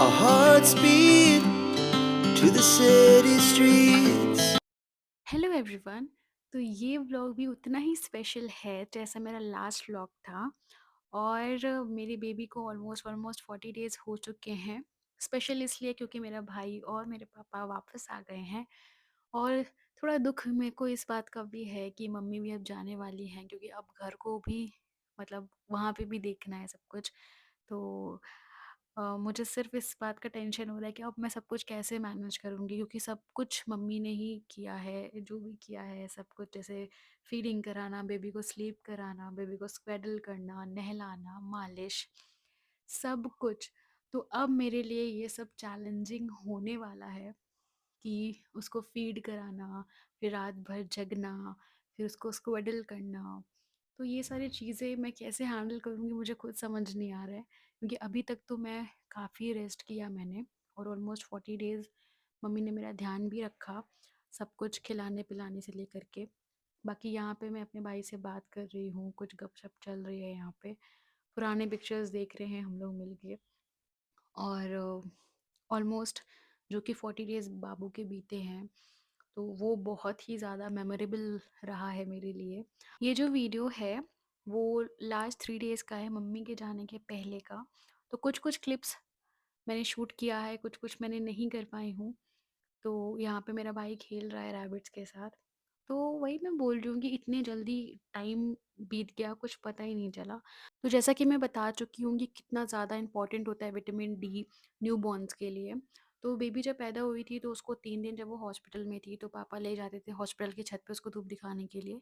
Our hearts beat to the city streets. Hello everyone. तो ये vlog भी उतना ही स्पेशल है जैसा मेरा लास्ट व्लॉग था। और मेरी बेबी को ऑलमोस्ट ऑलमोस्ट 40 डेज़ हो चुके हैं। स्पेशल इसलिए क्योंकि मेरा भाई और मेरे पापा वापस आ गए हैं। और थोड़ा दुख मेरे को इस बात का भी है कि मम्मी भी अब जाने वाली हैं, क्योंकि अब घर को भी मतलब वहाँ पे भी देखना है सब कुछ। तो मुझे सिर्फ़ इस बात का टेंशन हो रहा है कि अब मैं सब कुछ कैसे मैनेज करूँगी, क्योंकि सब कुछ मम्मी ने ही किया है, जो भी किया है सब कुछ, जैसे फ़ीडिंग कराना, बेबी को स्लीप कराना, बेबी को स्वेडल करना, नहलाना, मालिश, सब कुछ। तो अब मेरे लिए ये सब चैलेंजिंग होने वाला है कि उसको फ़ीड कराना, फिर रात भर जगना, फिर उसको स्क्वेडल करना। तो ये सारी चीज़ें मैं कैसे हैंडल करूँगी मुझे खुद समझ नहीं आ रहा है, क्योंकि अभी तक तो मैं काफ़ी रेस्ट किया मैंने, और ऑलमोस्ट 40 डेज़ मम्मी ने मेरा ध्यान भी रखा, सब कुछ खिलाने-पिलाने से लेकर के। बाकी यहाँ पे मैं अपने भाई से बात कर रही हूँ, कुछ गपशप चल रही है यहाँ पे, पुराने पिक्चर्स देख रहे हैं हम लोग मिल के। और ऑलमोस्ट जो कि 40 डेज़ बाबू के बीते हैं, तो वो बहुत ही ज़्यादा मेमोरेबल रहा है मेरे लिए। ये जो वीडियो है, वो लास्ट 3 डेज़ का है, मम्मी के जाने के पहले का। तो कुछ-कुछ क्लिप्स मैंने शूट किया है, कुछ-कुछ मैंने नहीं कर पाई हूँ। तो यहाँ पे मेरा भाई खेल रहा है रैबिट्स के साथ। तो वही मैं बोल रही हूँ कि इतनी जल्दी टाइम बीत गया, कुछ पता ही नहीं चला। तो जैसा कि मैं बता चुकी हूँ कि कितना ज़्यादा इम्पोर्टेंट होता है विटामिन डी न्यूबॉर्न्स के लिए। तो बेबी जब पैदा हुई थी तो उसको 3 दिन जब वो हॉस्पिटल में थी तो पापा ले जाते थे हॉस्पिटल की छत पे उसको धूप दिखाने के लिए।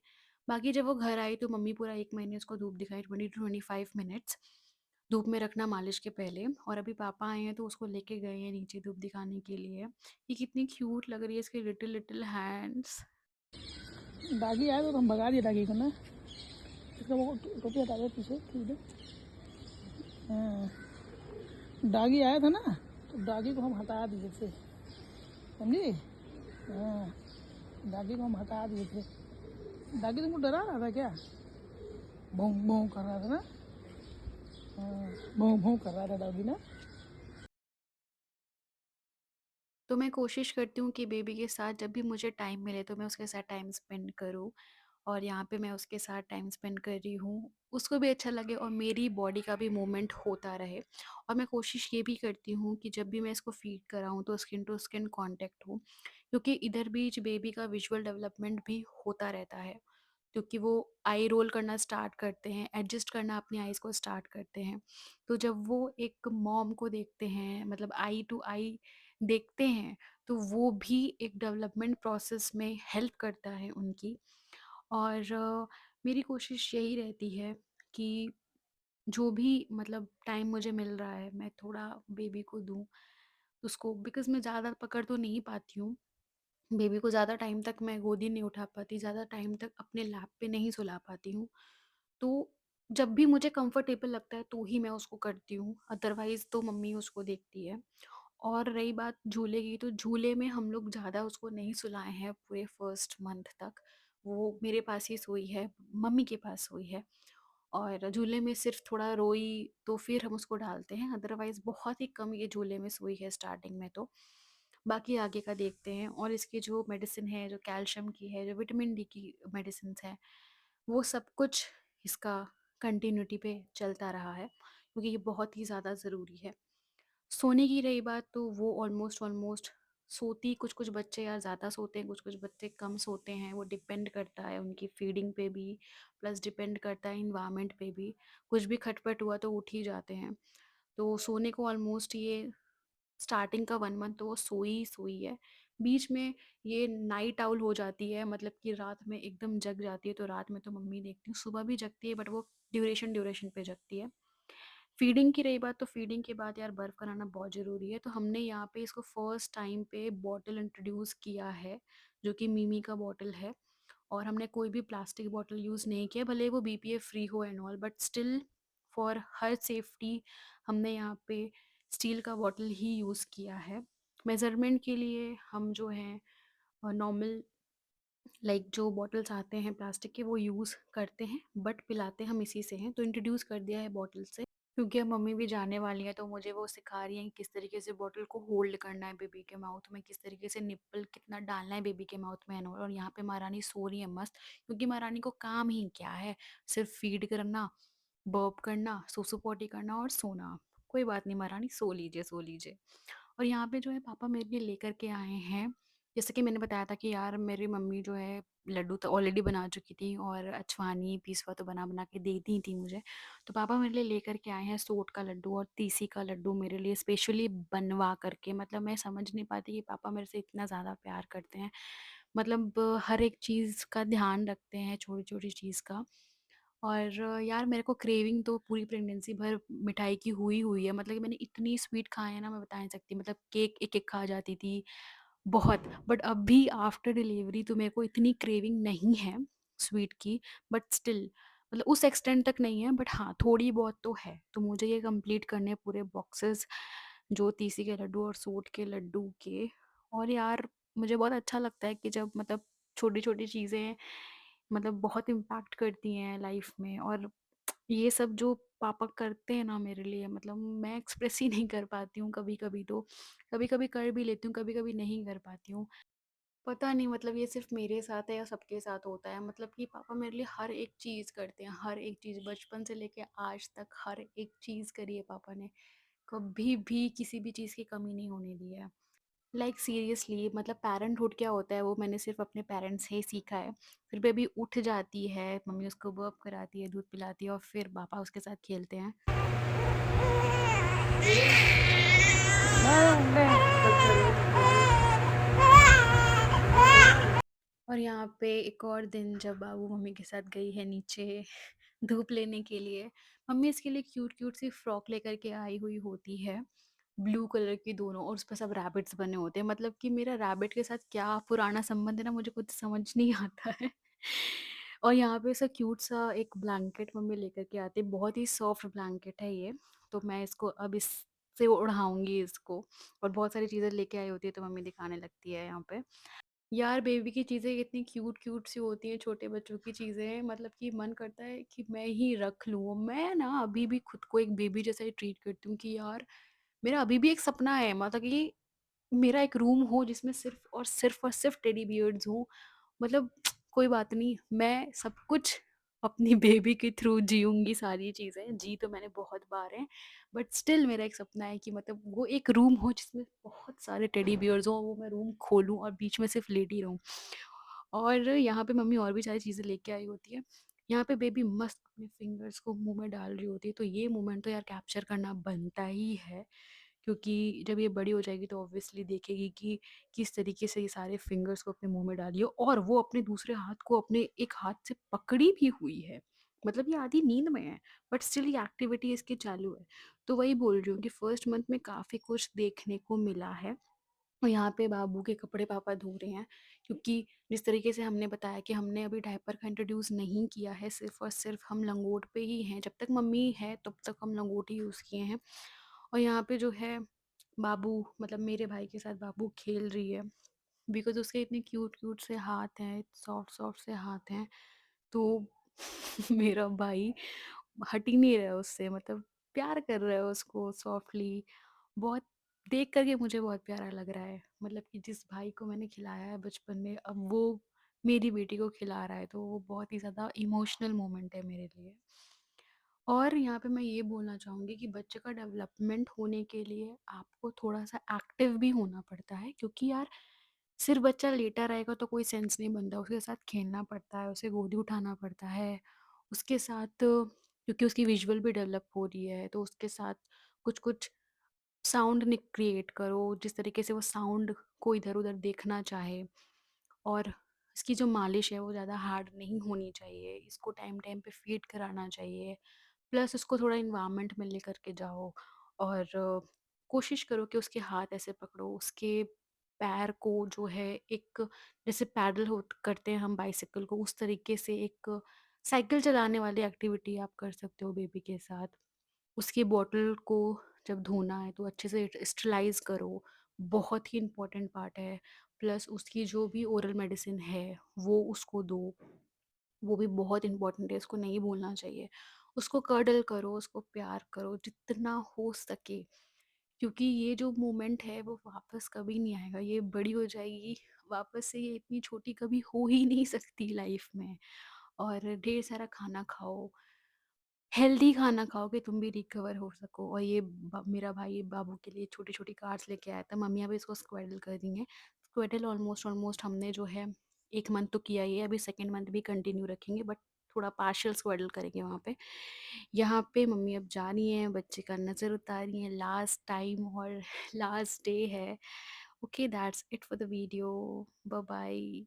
बाकी जब वो घर आई तो मम्मी पूरा 1 महीने उसको धूप दिखाई, 20 टू 25 मिनट्स धूप में रखना मालिश के पहले। और अभी पापा आए हैं तो उसको लेके गए हैं नीचे धूप दिखाने के लिए। ये कितनी क्यूट लग रही है इसके लिटिल लिटिल हैंड्स। डागी आया तो हम भगा दिए डागी को ना। इसका वो टोपी हटा दो पीछे ठीक है। हाँ, डागी आया था ना, तो डागी को हम हटा दिए थे, समझी। हाँ, डागी को हम हटा दिए थे। डागी तुमको डरा रहा था क्या? भों भों कर रहा था ना। हाँ, भों भों कर रहा था डागी ना। तो मैं कोशिश करती हूँ कि बेबी के साथ जब भी मुझे टाइम मिले तो मैं उसके साथ टाइम स्पेंड करूँ। और यहाँ पे मैं उसके साथ टाइम स्पेंड कर रही हूँ, उसको भी अच्छा लगे और मेरी बॉडी का भी मूवमेंट होता रहे। और मैं कोशिश ये भी करती हूँ कि जब भी मैं इसको फीड कराऊँ तो स्किन टू स्किन कांटेक्ट हो, क्योंकि इधर बीच बेबी का विजुअल डेवलपमेंट भी होता रहता है, क्योंकि वो आई रोल करना स्टार्ट करते हैं, एडजस्ट करना अपनी आईज़ को स्टार्ट करते हैं। तो जब वो एक मॉम को देखते हैं, मतलब आई टू आई देखते हैं, तो वो भी एक डेवलपमेंट प्रोसेस में हेल्प करता है उनकी। और मेरी कोशिश यही रहती है कि जो भी मतलब टाइम मुझे मिल रहा है मैं थोड़ा बेबी को दूँ उसको, बिकॉज़ मैं ज़्यादा पकड़ तो नहीं पाती हूँ। बेबी को ज़्यादा टाइम तक मैं गोदी नहीं उठा पाती, ज़्यादा टाइम तक अपने लैप पे नहीं सुला पाती हूँ। तो जब भी मुझे कंफर्टेबल लगता है तो ही मैं उसको करती हूँ, अदरवाइज़ तो मम्मी उसको देखती है। और रही बात झूले की, तो झूले में हम लोग ज़्यादा उसको नहीं सुलाए हैं पूरे फर्स्ट मंथ तक। वो मेरे पास ही सोई है, मम्मी के पास सोई है। और झूले में सिर्फ़ थोड़ा रोई तो फिर हम उसको डालते हैं, अदरवाइज़ बहुत ही कम ये झूले में सोई है स्टार्टिंग में तो। बाकी आगे का देखते हैं। और इसकी जो मेडिसिन है, जो कैल्शियम की है, जो विटामिन डी की मेडिसिन्स हैं, वो सब कुछ इसका कंटिन्यूटी पे चलता रहा है, क्योंकि ये बहुत ही ज़्यादा ज़रूरी है। सोने की रही बात तो वो ऑलमोस्ट ऑलमोस्ट सोती, कुछ-कुछ बच्चे यार ज़्यादा सोते हैं, कुछ-कुछ बच्चे कम सोते हैं, वो डिपेंड करता है उनकी फीडिंग पे भी, प्लस डिपेंड करता है एनवायरनमेंट पे भी। कुछ भी खटपट हुआ तो उठ ही जाते हैं। तो सोने को ऑलमोस्ट ये स्टार्टिंग का 1 मंथ तो वो सोई ही सोई है। बीच में ये नाइट आउल हो जाती है, मतलब कि रात में एकदम जग जाती है, तो रात में तो मम्मी देखती हूँ, सुबह भी जगती है बट वो ड्यूरेशन पे जगती है। फीडिंग की रही बात तो फीडिंग के बाद यार बर्फ़ कराना बहुत ज़रूरी है, तो हमने यहाँ पे इसको फर्स्ट टाइम पे बॉटल इंट्रोड्यूस किया है, जो कि मिमी का बॉटल है। और हमने कोई भी प्लास्टिक बॉटल यूज़ नहीं किया, भले वो बीपीए फ्री हो and all, but still for her safety हमने यहाँ पे स्टील का बॉटल ही यूज़ किया है। मेज़रमेंट के लिए हम जो हैं नॉर्मल लाइक जो बॉटल्स आते हैं प्लास्टिक के वो यूज़ करते हैं, बट पिलाते हम इसी से हैं, तो इंट्रोड्यूस कर दिया है बॉटल से। क्योंकि अब मम्मी भी जाने वाली है तो मुझे वो सिखा रही हैं कि किस तरीके से बॉटल को होल्ड करना है बेबी के माउथ में, किस तरीके से निप्पल कितना डालना है बेबी के माउथ में, और यहाँ पे महारानी सो रही है मस्त, क्योंकि महारानी को काम ही क्या है, सिर्फ फीड करना, बर्प करना, सुसु पोटी करना और सोना। कोई बात नहीं महारानी, सो लीजिए सो लीजिए। और यहाँ पे जो है पापा मेरे लिए लेकर के आए हैं, जैसे कि मैंने बताया था कि यार मेरी मम्मी जो है लड्डू तो ऑलरेडी बना चुकी थी और अजवानी पिसवा तो बना बना के दे दी थी मुझे। तो पापा मेरे लिए लेकर के आए हैं सोट का लड्डू और तीसी का लड्डू मेरे लिए स्पेशली बनवा करके। मतलब मैं समझ नहीं पाती कि पापा मेरे से इतना ज़्यादा प्यार करते हैं, मतलब हर एक चीज़ का ध्यान रखते हैं, छोटी छोटी चीज़ का। और यार मेरे को क्रेविंग तो पूरी प्रेगनेंसी भर मिठाई की हुई है, मतलब कि मैंने इतनी स्वीट खाए हैं ना, मैं बता नहीं सकती, मतलब केक एक एक खा जाती थी बहुत। बट अभी आफ्टर डिलीवरी तो मेरे को इतनी क्रेविंग नहीं है स्वीट की, बट स्टिल मतलब उस एक्सटेंट तक नहीं है, बट हाँ थोड़ी बहुत तो है। तो मुझे ये कंप्लीट करने हैं पूरे बॉक्सेस, जो तीसी के लड्डू और सोट के लड्डू के। और यार मुझे बहुत अच्छा लगता है कि जब मतलब छोटी छोटी चीज़ें मतलब बहुत इम्पैक्ट करती हैं लाइफ में। और ये सब जो पापा करते हैं ना मेरे लिए, मतलब मैं एक्सप्रेस ही नहीं कर पाती हूँ कभी कभी तो, कभी कभी कर भी लेती हूँ, कभी कभी नहीं कर पाती हूँ। पता नहीं मतलब ये सिर्फ मेरे साथ है या सबके साथ होता है, मतलब कि पापा मेरे लिए हर एक चीज़ करते हैं, हर एक चीज़ बचपन से लेके आज तक हर एक चीज़ करी है पापा ने। कभी भी किसी भी चीज़ की कमी नहीं होने दी है। लाइक सीरियसली, मतलब पेरेंटहुड क्या होता है वो मैंने सिर्फ अपने पेरेंट्स से ही सीखा है। फिर बेबी उठ जाती है, मम्मी उसको बर्प कराती है, दूध पिलाती है और फिर पापा उसके साथ खेलते हैं। और यहाँ पे एक और दिन जब बाबू मम्मी के साथ गई है नीचे धूप लेने के लिए, मम्मी इसके लिए क्यूट क्यूट सी फ्रॉक लेकर के आई हुई होती है, ब्लू कलर की दोनों, और उस पर सब रैबिट्स बने होते हैं। मतलब कि मेरा रैबिट के साथ क्या पुराना संबंध है ना, मुझे कुछ समझ नहीं आता है। और यहाँ पे ऐसा क्यूट सा एक ब्लैंकेट मम्मी लेकर के आती है, बहुत ही सॉफ्ट ब्लैंकेट है ये। तो मैं इसको अब इससे उड़ाऊंगी इसको। और बहुत सारी चीज़ें लेके आई होती है तो मम्मी दिखाने लगती है यहाँ पे। यार बेबी की चीज़ें कितनी क्यूट क्यूट सी होती हैं, छोटे बच्चों की चीज़ें, मतलब कि मन करता है कि मैं ही रख लूँ। मैं ना अभी भी खुद को एक बेबी जैसा ही ट्रीट करती हूँ कि यार मेरा अभी भी एक सपना है, मतलब कि मेरा एक रूम हो जिसमें सिर्फ और सिर्फ टेडी बियर्ड्स हो। मतलब कोई बात नहीं, मैं सब कुछ अपनी बेबी के थ्रू जीऊँगी सारी चीज़ें, जी तो मैंने बहुत बार हैं, बट स्टिल मेरा एक सपना है कि मतलब वो एक रूम हो जिसमें बहुत सारे टेडी बियर्स हों, वो मैं रूम खोलूँ और बीच में सिर्फ लेटी रहूँ। और यहाँ पे मम्मी और भी सारी चीज़ें लेके आई होती है। यहाँ पे बेबी मस्त अपने फिंगर्स को मुँह में डाल रही होती है, तो ये मोमेंट तो यार कैप्चर करना बनता ही है, क्योंकि जब ये बड़ी हो जाएगी तो ऑब्वियसली देखेगी कि किस तरीके से ये सारे फिंगर्स को अपने मुंह में डाली है, और वो अपने दूसरे हाथ को अपने एक हाथ से पकड़ी भी हुई है। मतलब ये आधी नींद में है, बट स्टिल ये एक्टिविटी इसकी चालू है। तो वही बोल रही हूँ कि फर्स्ट मंथ में काफ़ी कुछ देखने को मिला है। और यहाँ पे बाबू के कपड़े पापा धो रहे हैं, क्योंकि जिस तरीके से हमने बताया कि हमने अभी डायपर का इंट्रोड्यूस नहीं किया है, सिर्फ और सिर्फ हम लंगोट पे ही हैं, जब तक मम्मी है तब तक हम लंगोट ही यूज़ किए हैं। और यहाँ पे जो है बाबू, मतलब मेरे भाई के साथ बाबू खेल रही है, बिकॉज उसके इतने क्यूट क्यूट से हाथ हैं, सॉफ्ट सॉफ्ट से हाथ हैं। तो मेरा भाई हट ही नहीं रहा है उससे, मतलब प्यार कर रहा है उसको सॉफ्टली। बहुत देख करके मुझे बहुत प्यारा लग रहा है, मतलब कि जिस भाई को मैंने खिलाया है बचपन में, अब वो मेरी बेटी को खिला रहा है, तो वो बहुत ही ज़्यादा इमोशनल मोमेंट है मेरे लिए। और यहाँ पे मैं ये बोलना चाहूँगी कि बच्चे का डेवलपमेंट होने के लिए आपको थोड़ा-सा एक्टिव भी होना पड़ता है, क्योंकि यार सिर्फ़ बच्चा लेटा रहेगा तो कोई सेंस नहीं बनता, उसके साथ खेलना पड़ता है, उसे गोदी उठाना पड़ता है, उसके साथ क्योंकि उसकी विजुअल भी डेवलप हो रही है, तो उसके साथ कुछ-कुछ साउंड क्रिएट करो, जिस तरीके से वो साउंड को इधर-उधर देखना चाहे। और इसकी जो मालिश है वो ज़्यादा हार्ड नहीं होनी चाहिए, इसको टाइम टाइम पे फीड कराना चाहिए। प्लस उसको थोड़ा इन्वायरमेंट में लेकर के जाओ, और कोशिश करो कि उसके हाथ ऐसे पकड़ो, उसके पैर को जो है एक, जैसे पैडल हो करते हैं हम बाइसाइकिल को, उस तरीके से एक साइकिल चलाने वाली एक्टिविटी आप कर सकते हो बेबी के साथ। उसकी बॉटल को जब धोना है तो अच्छे से स्टरलाइज़ करो, बहुत ही इम्पोर्टेंट पार्ट है। प्लस उसकी जो भी ओरल मेडिसिन है वो उसको दो, वो भी बहुत इम्पोर्टेंट है, इसको नहीं भूलना चाहिए। उसको कर्डल करो, उसको प्यार करो जितना हो सके, क्योंकि ये जो मोमेंट है वो वापस कभी नहीं आएगा। ये बड़ी हो जाएगी, वापस से ये इतनी छोटी कभी हो ही नहीं सकती लाइफ में। और ढेर सारा खाना खाओ, हेल्दी खाना खाओ कि तुम भी रिकवर हो सको। और ये मेरा भाई बाबू के लिए छोटी छोटी कार्ड्स लेके आया था, मम्मी अभी इसको स्क्वेडल कर दी है। स्क्वेडल ऑलमोस्ट ऑलमोस्ट हमने जो है 1 मंथ तो किया ही है, अभी सेकेंड मंथ भी कंटिन्यू रखेंगे, बट थोड़ा पार्शियल स्क्वेडल करेंगे वहाँ पे। यहाँ पे मम्मी अब जा रही हैं, बच्चे का नज़र उतार रही हैं, लास्ट टाइम और लास्ट डे है। Okay, that's it for the video. Bye bye.